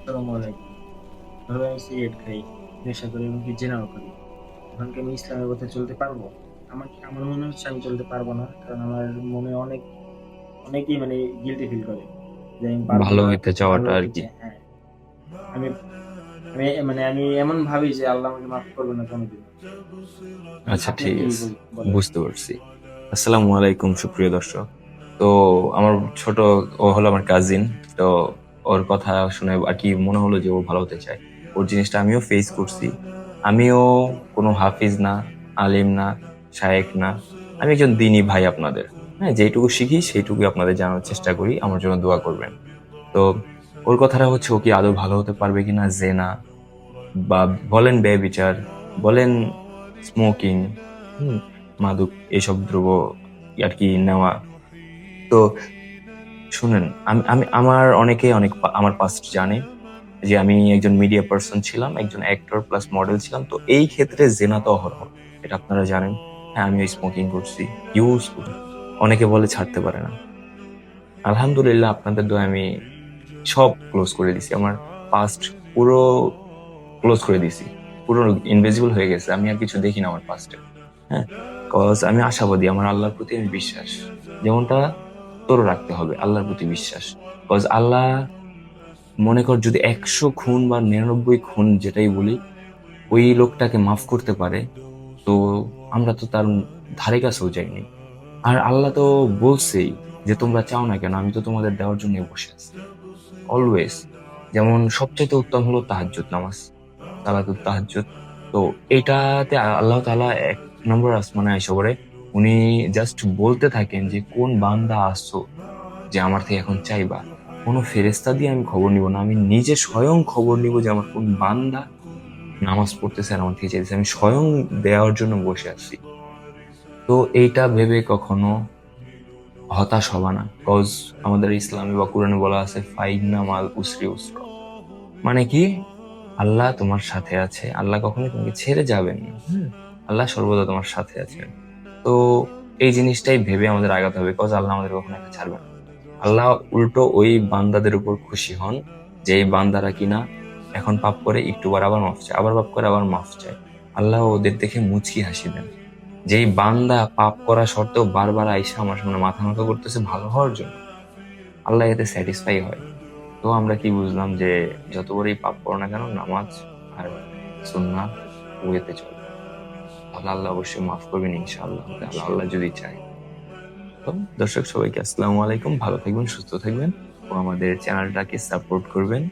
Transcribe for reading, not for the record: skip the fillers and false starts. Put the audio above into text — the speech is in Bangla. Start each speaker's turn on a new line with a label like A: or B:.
A: আসসালামু আলাইকুম। ধরো আমি সিগারেট খাই, নেশা করি এবং কি জেনাও করি। এখন কি আমি ইসলামের পথে চলতে পারবো? আমার মনে হচ্ছে আমি চলতে পারবো না। কারণ আমার মনে অনেকেই মানে গিল্টি ফিল করে যে আমি পারবো
B: ভালো
A: না,
B: হইতে
A: ভালো
B: চাওয়াটা আর
A: হতে
B: কি।
A: চাই। হ্যাঁ, আমি আমি এমন ভাবি যে আল্লাহ আমাকে মাফ করবে না কোনোদিনও।
B: আচ্ছা,
A: আপনি
B: ঠিক
A: কি
B: আছে,
A: বলেন?
B: বুঝতে পারছি। আসসালামু আলাইকুম সুপ্রিয় দর্শক। তো আমার ছোট, ও হলো আমার কাজিন। তো ওর কথা শুনে আর কি মনে হলো যে ও ভালো হতে চায়। ওর জিনিসটা আমিও ফেস করছি। আমিও কোনো হাফিজ না, আলিম না, শায়েখ না। আমি একজন দিনী ভাই আপনাদের। হ্যাঁ, যেটুকু শিখি সেইটুকুই আপনাদের জানার চেষ্টা করি। আমার জন্য দোয়া করবেন। তো ওর কথাটা হচ্ছে, ও কি আদৌ ভালো হতে পারবে কিনা, জেনা বা বলেন ব্যভিচার, বলেন স্মোকিং, হুম, মাদক, এইসব দ্রব্য আর কি নেওয়া। তো শুনেন, আমি আমি আমার অনেকে আমার পাস্ট জানে যে আমি একজন মিডিয়া পার্সন ছিলাম, একজন অ্যাক্টর প্লাস মডেল ছিলাম। তো এই ক্ষেত্রে জেনা তো অহরহ, এটা আপনারা জানেন। হ্যাঁ, আমি স্মোকিং করছি, ইউজ করি। অনেকে বলে ছাড়তে পারে না। আলহামদুলিল্লাহ, আপনাদের দোয়া আমি সব ক্লোজ করে দিছি। আমার পাস্ট পুরো ক্লোজ করে দিছি, পুরো ইনভিজিবল হয়ে গেছে। আমি আর কিছু দেখি না আমার পাস্টে। হ্যাঁ, কজ আমি আশাবাদী, আমার আল্লাহর প্রতি আমি বিশ্বাস। যেমনটা তোরও রাখতে হবে আল্লাহর প্রতি বিশ্বাস। কজ আল্লাহ, মনে কর যদি 100 খুন বা 99 খুন যেটাই বলি, ওই লোকটাকে মাফ করতে পারে, তো আমরা তো তার ধারে কাছেও যাইনি। আর আল্লাহ তো বলছেই যে তোমরা চাও না কেন, আমি তো তোমাদের দেওয়ার জন্য বসে আছি অলওয়েজ। যেমন সবচেয়ে উত্তম হলো তাহাজ্জুদ নামাজ, সালাতুত তাহাজ্জুদ। তো এটাতে আল্লাহ তাআলা 1 নম্বর আসমানে আইসা পড়ে। উনি জাস্ট বলতে থাকেন যে কোন বান্দা আসছো যে আমার থেকে এখন চাইবা। কোনো ফেরেশতা দিয়ে আমি খবর নিব না, আমি নিজে স্বয়ং খবর নিব যে আমার কোন বান্দা নামাজ পড়তেছে আর আমার থেকে চাইতেছে। আমি স্বয়ং দেওয়ার জন্য বসে আছি। তো এইটা ভেবে কখনো হতাশ হবা না। কজ আমাদের ইসলামে বা কোরআনে বলা আছে, ফাইন্না মাল উসরি উসর। মানে কি, আল্লাহ তোমার সাথে আছে, আল্লাহ কখনোই তোমাকে ছেড়ে যাবেন না। আল্লাহ সর্বদা তোমার সাথে আছেন। তো এই জিনিসটাই ভেবে আমাদের আগাতে হবে, কজ আল্লাহ আমাদের কখনো একা ছাড়বে না। আল্লাহ উল্টো ওই বান্দাদের উপর খুশি হন যে এই বান্দারা কিনা এখন পাপ করে, একটু বার আবার মাফ চায়, আবার পাপ করে আবার মাফ চায়। আল্লাহ ওদের দেখে মুচকি হাসি দেন। যেই বান্দা পাপ করা সত্ত্বেও বারবার আইসা আমার সামনে মাথা নত করতেছে ভালো হওয়ার জন্য, আল্লাহ এতে স্যাটিসফাই হয়। তো আমরা কি বুঝলাম যে যত বড়ই পাপ করো না কেন, নামাজ আর সুন্নাহ ওয়েতে চলো, তাহলে আল্লাহ অবশ্যই মাফ করবেন ইনশাআল্লাহ তাআলা, আল্লাহ যদি চায়। তো দর্শক সবাইকে আসসালামু আলাইকুম, ভালো থাকবেন, সুস্থ থাকবেন ও আমাদের চ্যানেলটাকে সাপোর্ট করবেন।